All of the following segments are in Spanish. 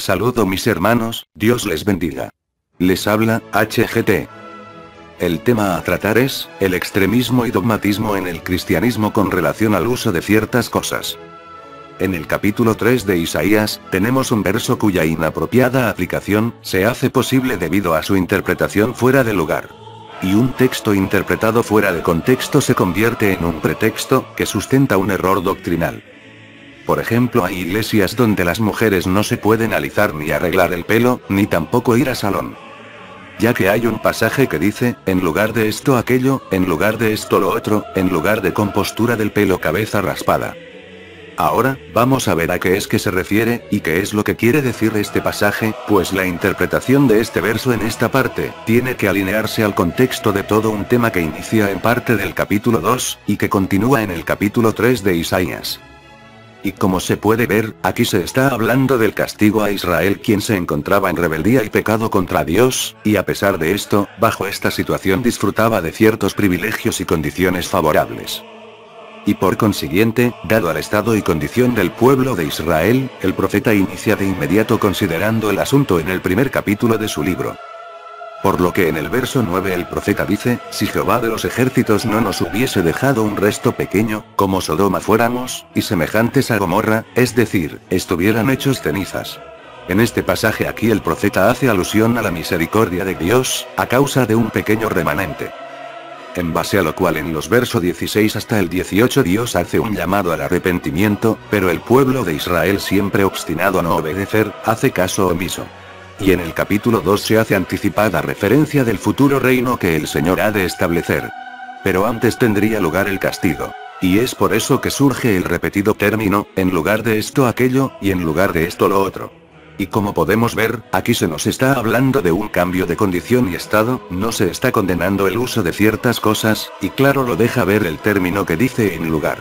saludo mis hermanos, Dios les bendiga. Les habla, HGT. El tema a tratar es, el extremismo y dogmatismo en el cristianismo con relación al uso de ciertas cosas. En el capítulo 3 de Isaías, tenemos un verso cuya inapropiada aplicación, se hace posible debido a su interpretación fuera de lugar. Y un texto interpretado fuera de contexto se convierte en un pretexto, que sustenta un error doctrinal. Por ejemplo, hay iglesias donde las mujeres no se pueden alisar ni arreglar el pelo, ni tampoco ir a salón. Ya que hay un pasaje que dice, en lugar de esto aquello, en lugar de esto lo otro, en lugar de compostura del pelo cabeza raspada. Ahora, vamos a ver a qué es que se refiere, y qué es lo que quiere decir este pasaje, pues la interpretación de este verso en esta parte, tiene que alinearse al contexto de todo un tema que inicia en parte del capítulo 2, y que continúa en el capítulo 3 de Isaías. Y como se puede ver, aquí se está hablando del castigo a Israel quien se encontraba en rebeldía y pecado contra Dios, y a pesar de esto, bajo esta situación disfrutaba de ciertos privilegios y condiciones favorables. Y por consiguiente, dado al estado y condición del pueblo de Israel, el profeta inicia de inmediato considerando el asunto en el primer capítulo de su libro. Por lo que en el verso 9 el profeta dice, si Jehová de los ejércitos no nos hubiese dejado un resto pequeño, como Sodoma fuéramos, y semejantes a Gomorra, es decir, estuvieran hechos cenizas. En este pasaje aquí el profeta hace alusión a la misericordia de Dios, a causa de un pequeño remanente. En base a lo cual en los versos 16 hasta el 18 Dios hace un llamado al arrepentimiento, pero el pueblo de Israel siempre obstinado a no obedecer, hace caso omiso. Y en el capítulo 2 se hace anticipada referencia del futuro reino que el Señor ha de establecer. Pero antes tendría lugar el castigo. Y es por eso que surge el repetido término, en lugar de esto aquello, y en lugar de esto lo otro. Y como podemos ver, aquí se nos está hablando de un cambio de condición y estado, no se está condenando el uso de ciertas cosas, y claro lo deja ver el término que dice en lugar.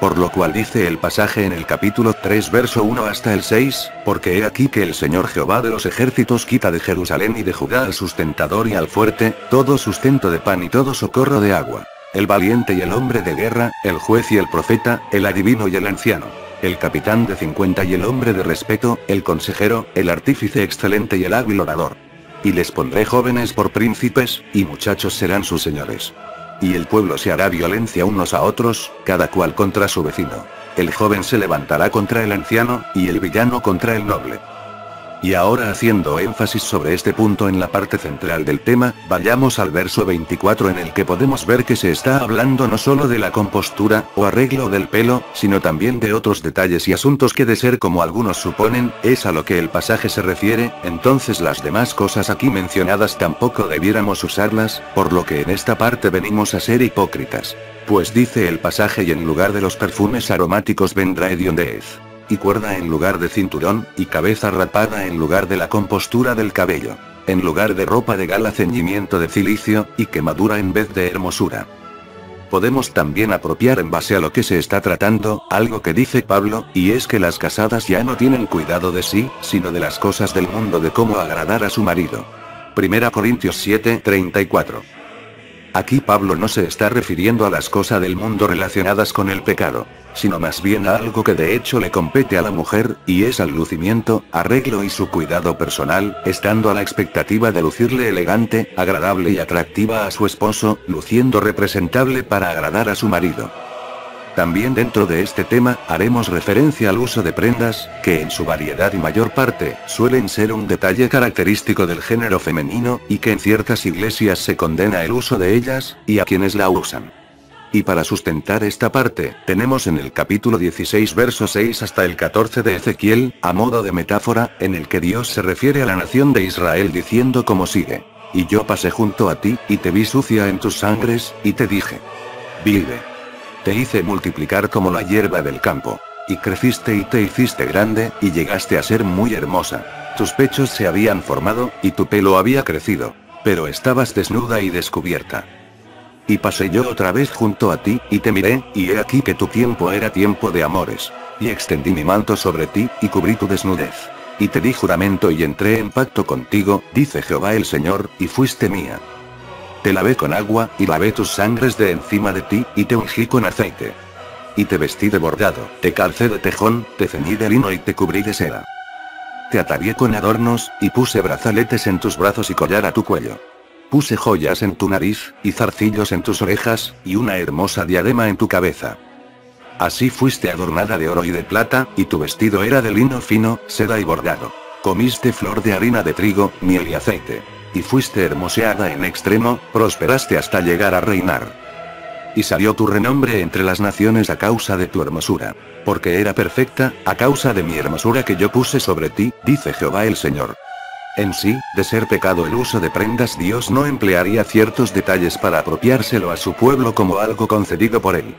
Por lo cual dice el pasaje en el capítulo 3 verso 1 hasta el 6, porque he aquí que el Señor Jehová de los ejércitos quita de Jerusalén y de Judá al sustentador y al fuerte, todo sustento de pan y todo socorro de agua, el valiente y el hombre de guerra, el juez y el profeta, el adivino y el anciano, el capitán de 50 y el hombre de respeto, el consejero, el artífice excelente y el hábil orador. Y les pondré jóvenes por príncipes, y muchachos serán sus señores. Y el pueblo se hará violencia unos a otros, cada cual contra su vecino. El joven se levantará contra el anciano, y el villano contra el noble. Y ahora haciendo énfasis sobre este punto en la parte central del tema, vayamos al verso 24 en el que podemos ver que se está hablando no solo de la compostura, o arreglo del pelo, sino también de otros detalles y asuntos que de ser como algunos suponen, es a lo que el pasaje se refiere, entonces las demás cosas aquí mencionadas tampoco debiéramos usarlas, por lo que en esta parte venimos a ser hipócritas. Pues dice el pasaje y en lugar de los perfumes aromáticos vendrá hediondez. Y cuerda en lugar de cinturón, y cabeza rapada en lugar de la compostura del cabello. En lugar de ropa de gala ceñimiento de cilicio, y quemadura en vez de hermosura. Podemos también apropiar en base a lo que se está tratando, algo que dice Pablo, y es que las casadas ya no tienen cuidado de sí, sino de las cosas del mundo de cómo agradar a su marido. 1 Corintios 7:34. Aquí Pablo no se está refiriendo a las cosas del mundo relacionadas con el pecado, sino más bien a algo que de hecho le compete a la mujer, y es al lucimiento, arreglo y su cuidado personal, estando a la expectativa de lucirle elegante, agradable y atractiva a su esposo, luciendo representable para agradar a su marido. También dentro de este tema, haremos referencia al uso de prendas, que en su variedad y mayor parte, suelen ser un detalle característico del género femenino, y que en ciertas iglesias se condena el uso de ellas, y a quienes la usan. Y para sustentar esta parte, tenemos en el capítulo 16 verso 6 hasta el 14 de Ezequiel, a modo de metáfora, en el que Dios se refiere a la nación de Israel diciendo como sigue. Y yo pasé junto a ti, y te vi sucia en tus sangres, y te dije: vive. Te hice multiplicar como la hierba del campo. Y creciste y te hiciste grande, y llegaste a ser muy hermosa. Tus pechos se habían formado, y tu pelo había crecido. Pero estabas desnuda y descubierta. Y pasé yo otra vez junto a ti, y te miré, y he aquí que tu tiempo era tiempo de amores. Y extendí mi manto sobre ti, y cubrí tu desnudez. Y te di juramento y entré en pacto contigo, dice Jehová el Señor, y fuiste mía. Te lavé con agua, y lavé tus sangres de encima de ti, y te ungí con aceite. Y te vestí de bordado, te calcé de tejón, te ceñí de lino y te cubrí de seda. Te atavié con adornos, y puse brazaletes en tus brazos y collar a tu cuello. Puse joyas en tu nariz, y zarcillos en tus orejas, y una hermosa diadema en tu cabeza. Así fuiste adornada de oro y de plata, y tu vestido era de lino fino, seda y bordado. Comiste flor de harina de trigo, miel y aceite. Y fuiste hermoseada en extremo, prosperaste hasta llegar a reinar. Y salió tu renombre entre las naciones a causa de tu hermosura. Porque era perfecta, a causa de mi hermosura que yo puse sobre ti, dice Jehová el Señor. En sí, de ser pecado el uso de prendas, Dios no emplearía ciertos detalles para apropiárselo a su pueblo como algo concedido por él.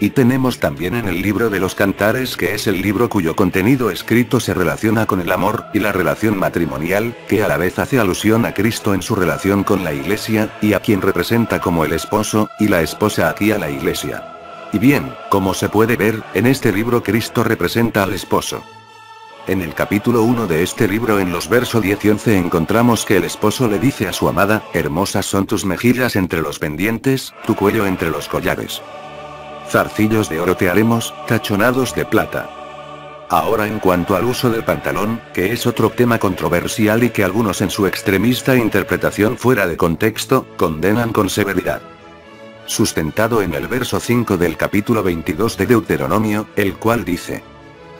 Y tenemos también en el libro de los Cantares, que es el libro cuyo contenido escrito se relaciona con el amor y la relación matrimonial, que a la vez hace alusión a Cristo en su relación con la Iglesia, y a quien representa como el esposo, y la esposa aquí a la Iglesia. Y bien, como se puede ver, en este libro Cristo representa al esposo. En el capítulo 1 de este libro, en los versos 10 y 11, encontramos que el esposo le dice a su amada: hermosas son tus mejillas entre los pendientes, tu cuello entre los collares. Zarcillos de oro te haremos, tachonados de plata. Ahora, en cuanto al uso del pantalón, que es otro tema controversial y que algunos en su extremista interpretación fuera de contexto, condenan con severidad. Sustentado en el verso 5 del capítulo 22 de Deuteronomio, el cual dice: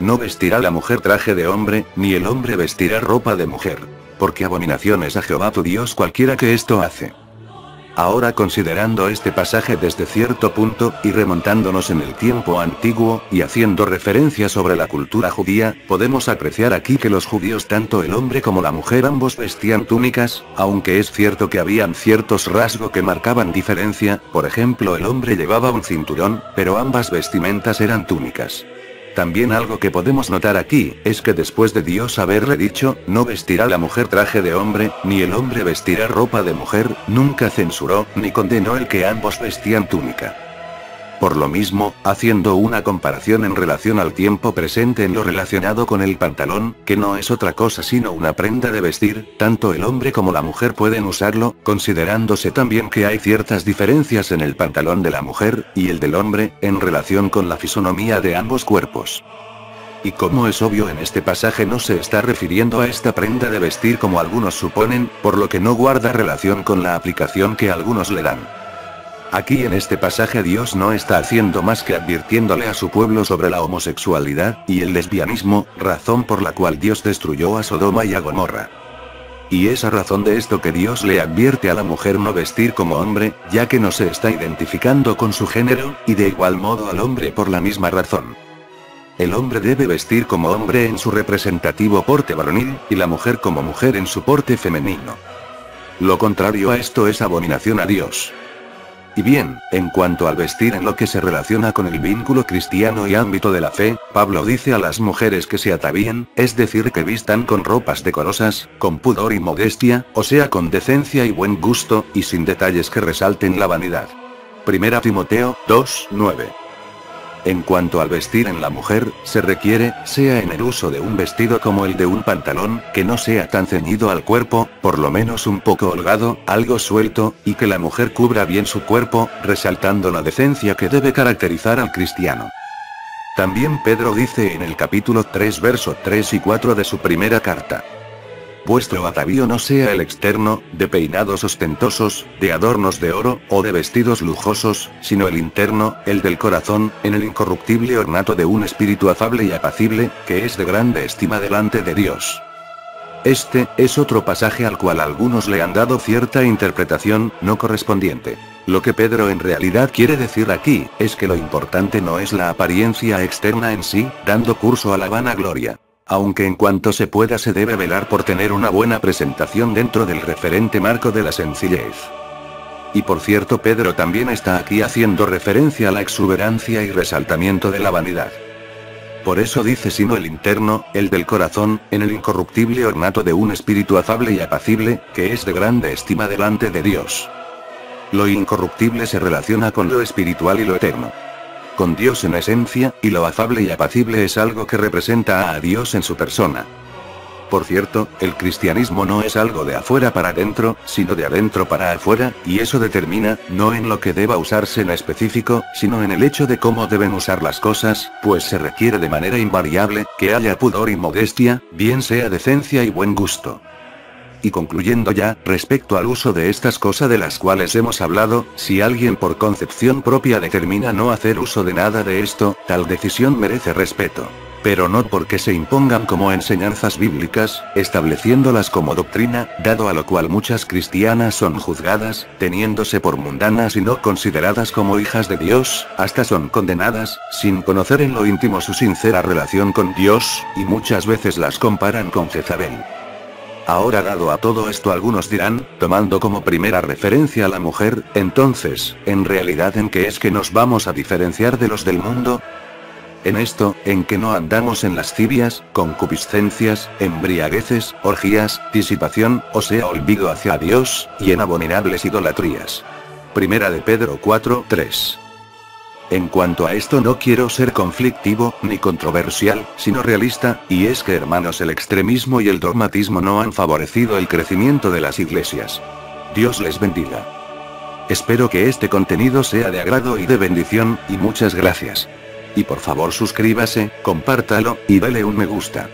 no vestirá la mujer traje de hombre, ni el hombre vestirá ropa de mujer. Porque abominación es a Jehová tu Dios cualquiera que esto hace. Ahora, considerando este pasaje desde cierto punto, y remontándonos en el tiempo antiguo, y haciendo referencia sobre la cultura judía, podemos apreciar aquí que los judíos, tanto el hombre como la mujer, ambos vestían túnicas, aunque es cierto que habían ciertos rasgos que marcaban diferencia. Por ejemplo, el hombre llevaba un cinturón, pero ambas vestimentas eran túnicas. También algo que podemos notar aquí, es que después de Dios haberle dicho: no vestirá la mujer traje de hombre, ni el hombre vestirá ropa de mujer, nunca censuró, ni condenó el que ambos vestían túnica. Por lo mismo, haciendo una comparación en relación al tiempo presente en lo relacionado con el pantalón, que no es otra cosa sino una prenda de vestir, tanto el hombre como la mujer pueden usarlo, considerándose también que hay ciertas diferencias en el pantalón de la mujer, y el del hombre, en relación con la fisonomía de ambos cuerpos. Y como es obvio, en este pasaje no se está refiriendo a esta prenda de vestir como algunos suponen, por lo que no guarda relación con la aplicación que algunos le dan. Aquí en este pasaje Dios no está haciendo más que advirtiéndole a su pueblo sobre la homosexualidad y el lesbianismo, razón por la cual Dios destruyó a Sodoma y a Gomorra. Y es a razón de esto que Dios le advierte a la mujer no vestir como hombre, ya que no se está identificando con su género, y de igual modo al hombre por la misma razón. El hombre debe vestir como hombre en su representativo porte varonil, y la mujer como mujer en su porte femenino. Lo contrario a esto es abominación a Dios. Y bien, en cuanto al vestir en lo que se relaciona con el vínculo cristiano y ámbito de la fe, Pablo dice a las mujeres que se atavíen, es decir, que vistan con ropas decorosas, con pudor y modestia, o sea, con decencia y buen gusto, y sin detalles que resalten la vanidad. Primera Timoteo 2:9. En cuanto al vestir en la mujer, se requiere, sea en el uso de un vestido como el de un pantalón, que no sea tan ceñido al cuerpo, por lo menos un poco holgado, algo suelto, y que la mujer cubra bien su cuerpo, resaltando la decencia que debe caracterizar al cristiano. También Pedro dice en el capítulo 3 versos 3 y 4 de su primera carta: vuestro atavío no sea el externo, de peinados ostentosos, de adornos de oro, o de vestidos lujosos, sino el interno, el del corazón, en el incorruptible ornato de un espíritu afable y apacible, que es de grande estima delante de Dios. Este es otro pasaje al cual algunos le han dado cierta interpretación no correspondiente. Lo que Pedro en realidad quiere decir aquí, es que lo importante no es la apariencia externa en sí, dando curso a la vanagloria. Aunque en cuanto se pueda se debe velar por tener una buena presentación dentro del referente marco de la sencillez. Y por cierto, Pedro también está aquí haciendo referencia a la exuberancia y resaltamiento de la vanidad. Por eso dice sino el interno, el del corazón, en el incorruptible ornato de un espíritu afable y apacible, que es de grande estima delante de Dios. Lo incorruptible se relaciona con lo espiritual y lo eterno. Con Dios en esencia, y lo afable y apacible es algo que representa a Dios en su persona. Por cierto, el cristianismo no es algo de afuera para adentro, sino de adentro para afuera, y eso determina, no en lo que deba usarse en específico, sino en el hecho de cómo deben usar las cosas, pues se requiere de manera invariable, que haya pudor y modestia, bien sea decencia y buen gusto. Y concluyendo ya, respecto al uso de estas cosas de las cuales hemos hablado, si alguien por concepción propia determina no hacer uso de nada de esto, tal decisión merece respeto. Pero no porque se impongan como enseñanzas bíblicas, estableciéndolas como doctrina, dado a lo cual muchas cristianas son juzgadas, teniéndose por mundanas y no consideradas como hijas de Dios, hasta son condenadas, sin conocer en lo íntimo su sincera relación con Dios, y muchas veces las comparan con Jezabel. Ahora, dado a todo esto, algunos dirán, tomando como primera referencia a la mujer, entonces, ¿en realidad en qué es que nos vamos a diferenciar de los del mundo? En esto, en que no andamos en lascivias, concupiscencias, embriagueces, orgías, disipación, o sea olvido hacia Dios, y en abominables idolatrías. Primera de Pedro 4:3. En cuanto a esto no quiero ser conflictivo, ni controversial, sino realista, y es que hermanos, el extremismo y el dogmatismo no han favorecido el crecimiento de las iglesias. Dios les bendiga. Espero que este contenido sea de agrado y de bendición, y muchas gracias. Y por favor suscríbase, compártalo, y dale un me gusta.